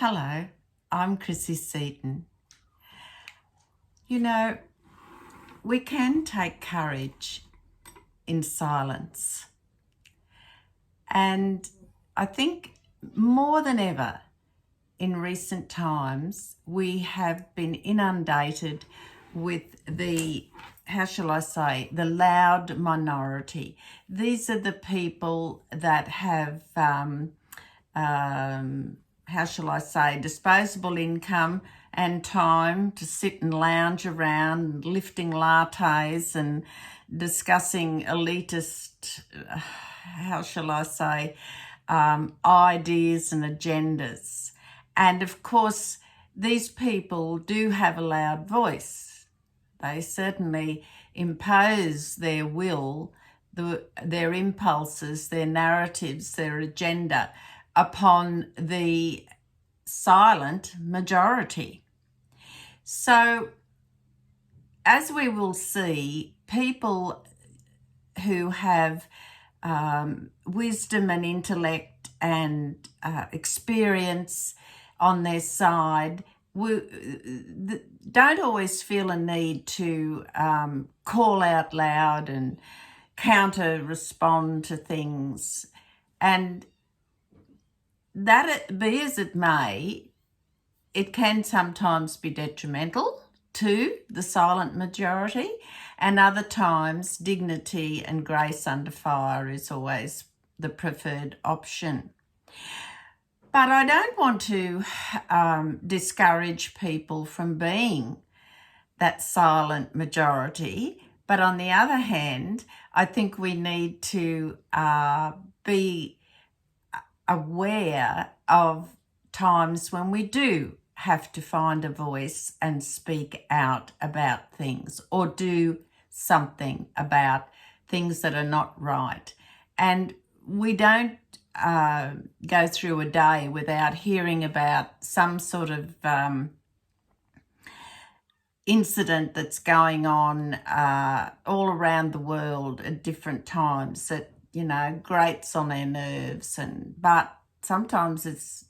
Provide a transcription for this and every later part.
Hello, I'm Chrissy Seaton. You know, we can take courage in silence. And I think more than ever in recent times, we have been inundated with the loud minority. These are the people that have, disposable income and time to sit and lounge around, lifting lattes and discussing elitist, ideas and agendas. And of course, these people do have a loud voice. They certainly impose their will, their impulses, their narratives, their agenda upon the silent majority. So, as we will see, people who have wisdom and intellect and experience on their side don't always feel a need to call out loud and counter respond to things. And that it be as it may, it can sometimes be detrimental to the silent majority, and other times dignity and grace under fire is always the preferred option. But I don't want to discourage people from being that silent majority. But on the other hand, I think we need to be aware of times when we do have to find a voice and speak out about things or do something about things that are not right. And we don't go through a day without hearing about some sort of incident that's going on all around the world at different times that, grates on their nerves. But sometimes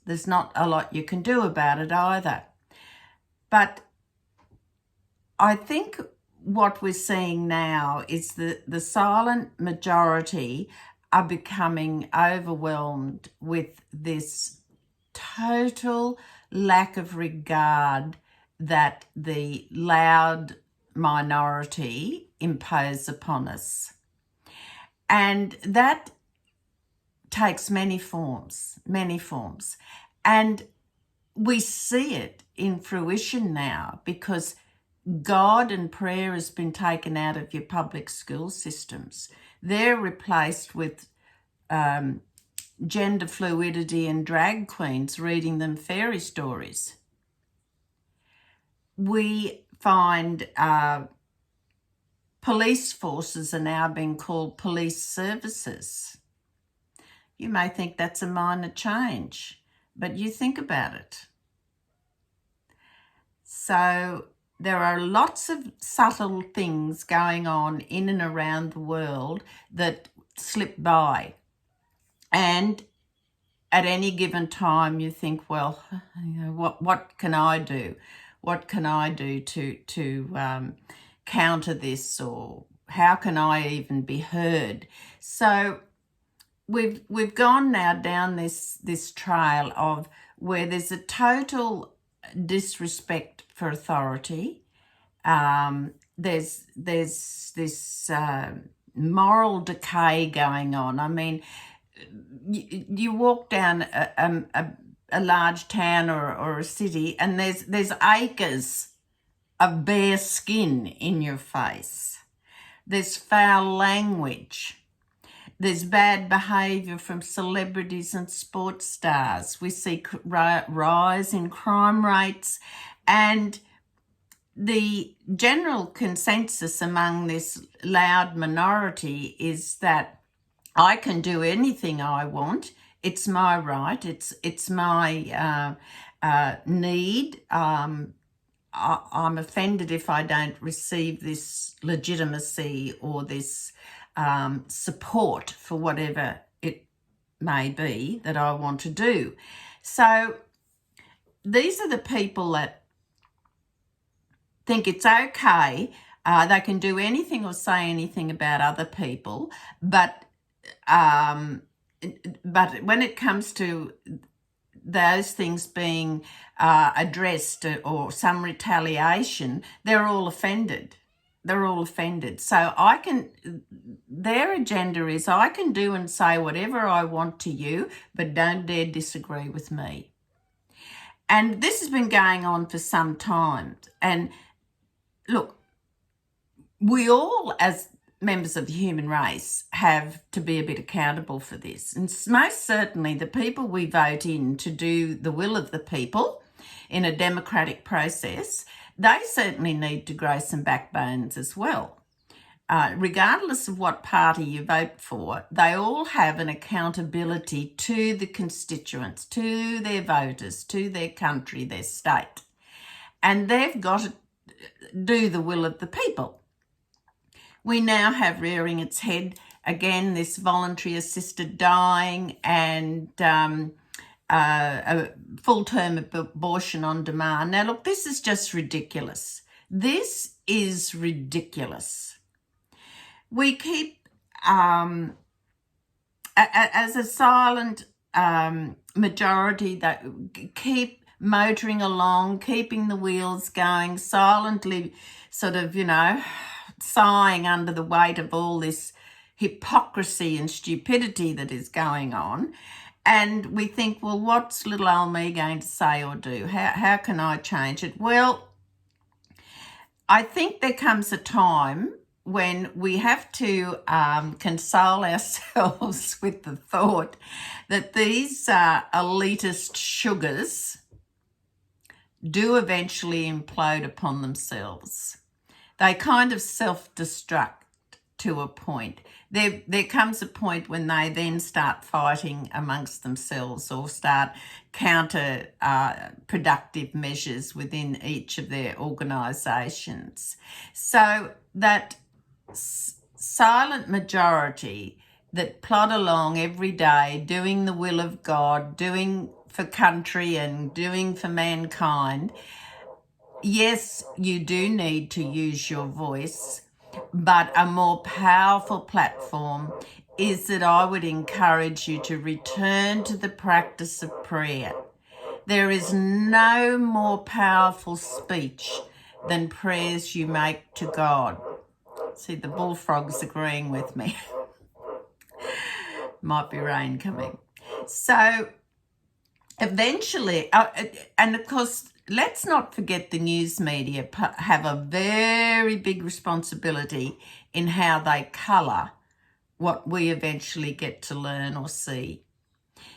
there's not a lot you can do about it either. But I think what we're seeing now is the silent majority are becoming overwhelmed with this total lack of regard that the loud minority impose upon us. And that takes many forms. And we see it in fruition now because God and prayer has been taken out of your public school systems. They're replaced with gender fluidity and drag queens reading them fairy stories. We find police forces are now being called police services. You may think that's a minor change, but you think about it. So there are lots of subtle things going on in and around the world that slip by. And at any given time you think, well, what can I do? What can I do to counter this, or how can I even be heard? So we've gone now down this trail of where there's a total disrespect for authority. There's this moral decay going on. I mean, you walk down a large town or a city, and there's acres of bare skin in your face. There's foul language. There's bad behaviour from celebrities and sports stars. We see rise in crime rates, and the general consensus among this loud minority is that I can do anything I want. It's my right. It's my need. I'm offended if I don't receive this legitimacy or this support for whatever it may be that I want to do. So these are the people that think it's okay. They can do anything or say anything about other people, but when it comes to those things being addressed or some retaliation, they're all offended. They're all offended. So their agenda is, I can do and say whatever I want to you, but don't dare disagree with me. And this has been going on for some time. And look, we all, as members of the human race, have to be a bit accountable for this. And most certainly the people we vote in to do the will of the people in a democratic process, they certainly need to grow some backbones as well. Regardless of what party you vote for, they all have an accountability to the constituents, to their voters, to their country, their state. And they've got to do the will of the people. We now have rearing its head again this voluntary assisted dying and a full-term abortion on demand. Now, look, this is just ridiculous. This is ridiculous. We keep, as a silent majority, that keep motoring along, keeping the wheels going, silently sort of, sighing under the weight of all this hypocrisy and stupidity that is going on. And we think, well, what's little old me going to say or do? How can I change it? Well, I think there comes a time when we have to console ourselves with the thought that these elitist sugars do eventually implode upon themselves. They kind of self-destruct to a point. There comes a point when they then start fighting amongst themselves or start counter-productive measures within each of their organisations. So that silent majority that plod along every day doing the will of God, doing for country and doing for mankind, yes, you do need to use your voice, but a more powerful platform is that I would encourage you to return to the practice of prayer. There is no more powerful speech than prayers you make to God. See, the bullfrog's agreeing with me. Might be rain coming. So eventually, and of course, let's not forget the news media have a very big responsibility in how they colour what we eventually get to learn or see.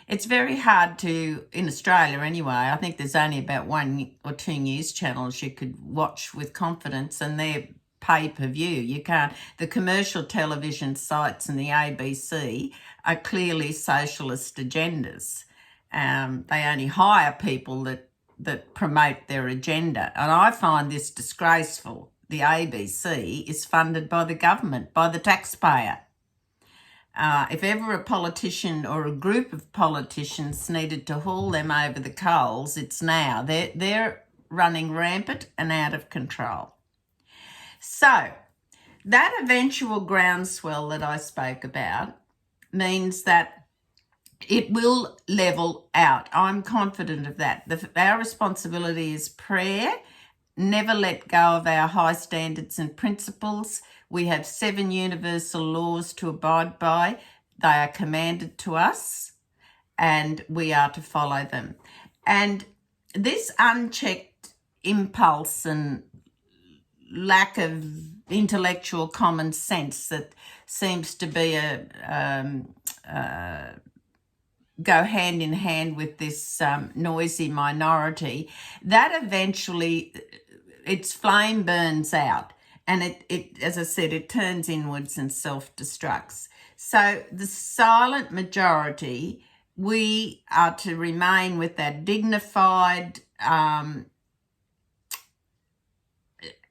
It's very hard to, in Australia anyway, I think there's only about 1 or 2 news channels you could watch with confidence, and they're pay-per-view. You can't, the commercial television sites and the ABC are clearly socialist agendas. They only hire people that promote their agenda. And I find this disgraceful. The ABC is funded by the government, by the taxpayer. If ever a politician or a group of politicians needed to haul them over the coals, it's now. They're running rampant and out of control. So that eventual groundswell that I spoke about means that it will level out. I'm confident of that. Our responsibility is prayer. Never let go of our high standards and principles. We have 7 universal laws to abide by. They are commanded to us, and we are to follow them. And this unchecked impulse and lack of intellectual common sense that seems to be go hand in hand with this noisy minority, that eventually its flame burns out, and it as I said, it turns inwards and self-destructs. So the silent majority, we are to remain with that dignified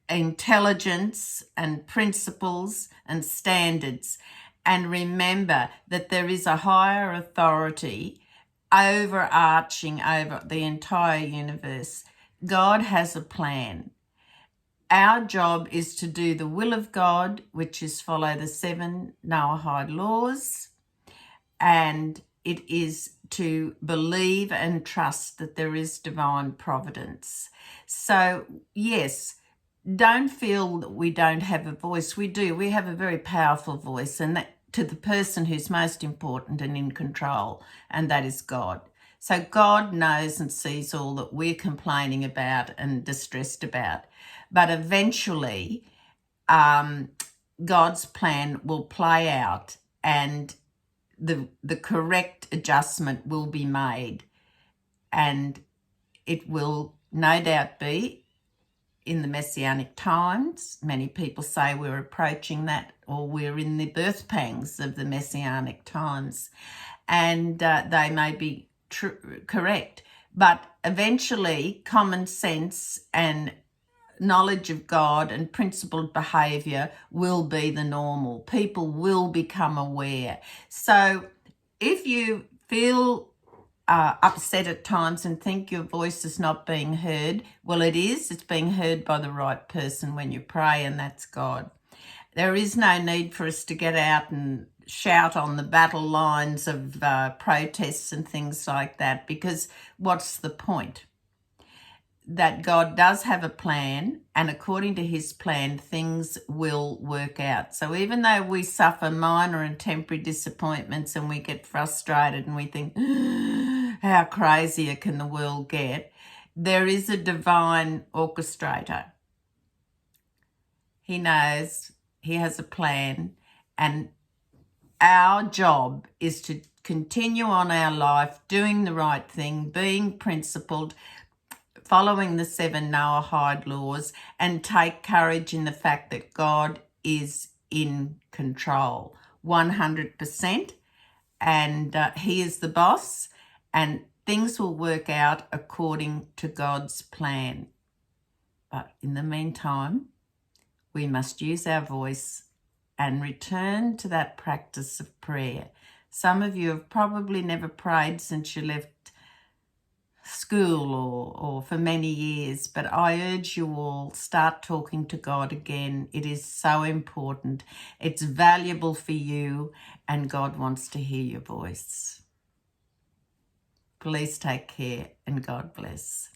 intelligence and principles and standards, and remember that there is a higher authority overarching over the entire universe. God has a plan. Our job is to do the will of God, which is follow the 7 Noahide laws, and it is to believe and trust that there is divine providence. So, yes, don't feel that we don't have a voice. We do. We have a very powerful voice, and that to the person who's most important and in control, and that is God. So God knows and sees all that we're complaining about and distressed about. But eventually, God's plan will play out, and the correct adjustment will be made, and it will no doubt be in the Messianic times. Many people say we're approaching that, or we're in the birth pangs of the Messianic times, and they may be correct. But eventually, common sense and knowledge of God and principled behaviour will be the normal. People will become aware. So if you feel upset at times and think your voice is not being heard, well, it is. It's being heard by the right person when you pray, and that's God. There is no need for us to get out and shout on the battle lines of protests and things like that, because what's the point? That God does have a plan, and according to his plan, things will work out. So even though we suffer minor and temporary disappointments and we get frustrated and we think, how crazier can the world get? There is a divine orchestrator. He knows, he has a plan, and our job is to continue on our life, doing the right thing, being principled, following the 7 Noahide laws, and take courage in the fact that God is in control 100%, and he is the boss, and things will work out according to God's plan. But in the meantime, we must use our voice and return to that practice of prayer. Some of you have probably never prayed since you left school or for many years, but I urge you all, start talking to God again. It is so important. It's valuable for you, and God wants to hear your voice. Please take care, and God bless.